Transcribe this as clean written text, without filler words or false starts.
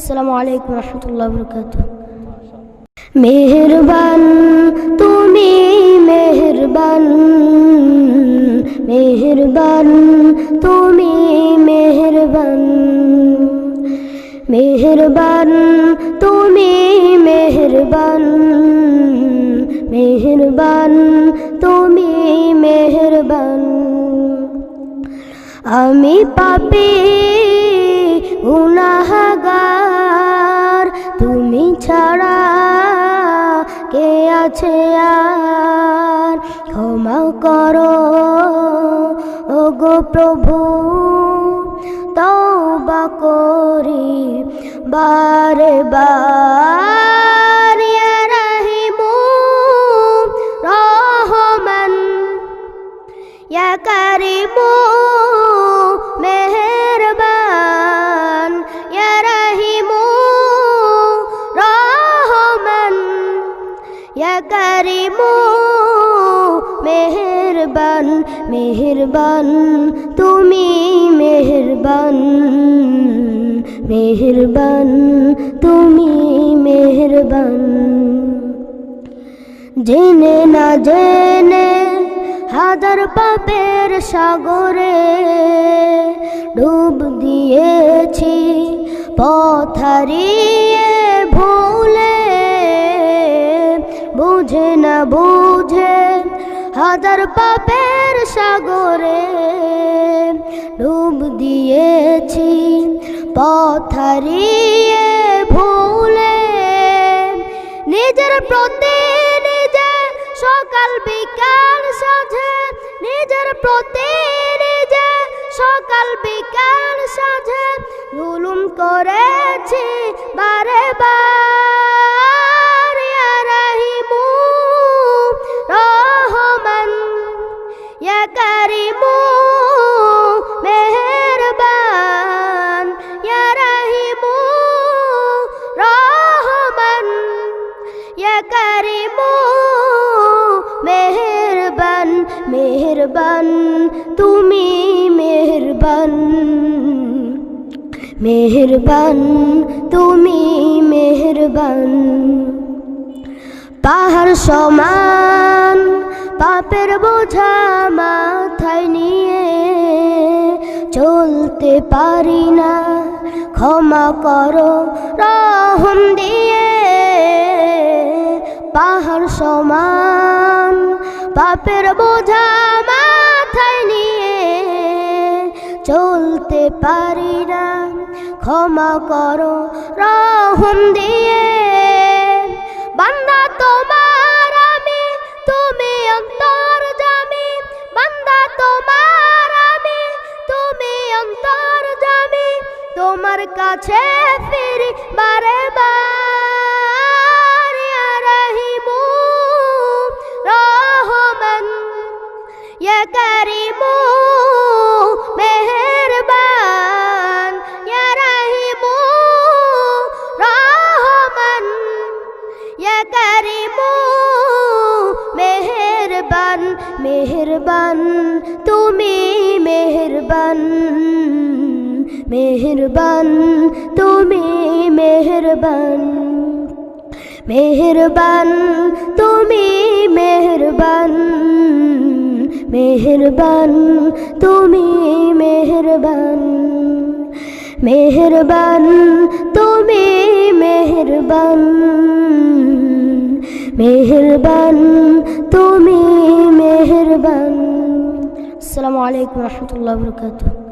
আসসালামু আলাইকুম রহমতুল্লাহ বরকাতুহ। মেহেরবান তুমি মেহেরবান, মেহেরবান তুমি মেহেরবান, মেহেরবান তুমি মেহেরবান, মেহেরবান তুমি মেহেরবান। আমি পাপী গুনাহগার, তুমি ছাড়া কে আছে আর? ক্ষমা করো ওগো প্রভু, তওবা করি বারে বার। ইয়া রাহিমু রহমান, ইয়া কারিমু মেহেরবান, ইয়া রাহিমু রহমান, ইয়া কারিমু মেহেরবান। মেহেরবান তুমি মেহেরবান, মেহেরবান তুমি মেহেরবান। জেনে না জেনে হাজার পাপের সাগরে ডুব দিয়েছি, পথ হারিয়ে ভুলে। বুঝে না বুঝে হাজার পাপের সাগরে ডুব দিয়েছি, পথ হারিয়ে ভুলে। নিজের প্রতি নিজে সকাল বিকাল সাঁঝে, নিজের প্রতি নিজে সকাল বিকাল সাঁঝে জুলুম করেছি বারে বার। ইয়া রাহিমু রহমান, ইয়া কারিমু মেহেরবান, ইয়া রাহিমু রহমান, ইয়া কারিমু মেহেরবান। মেহেরবান তুমি মেহেরবান, মেহেরবান তুমি মেহেরবান। পাহাড় সমান পাপের বোঝা মাথায় নিয়ে চলতে পারি না, ক্ষমা করো রহম দিয়ে। পাহাড় সমান পাপের বোঝা মাথায় নিয়ে চলতে পারি না, ক্ষমা করো রহম দিয়ে। বান্দা তোমার আমি, তুমি অন্তর্যামী, বান্দা তোমার আমি, তুমি অন্তর্যামী। তোমার কাছে ফিরি বারে বার। ইয়া রাহিমু রহমান, ইয়া কারিমু মেহেরবান, ইয়া রাহিমু রহমান, ইয়া কারিমু মেহেরবান। মেহেরবান তুমি মেহেরবান, মেহেরবান তুমি মেহেরবান, মেহেরবান তুমি মেহেরবান, মেহেরবান তুমি মেহেরবান, মেহেরবান তুমি মেহেরবান, মেহেরবান তুমি মেহেরবান। আসসালামু আলাইকুম রহমতুল্লাহ বরকাতুহ।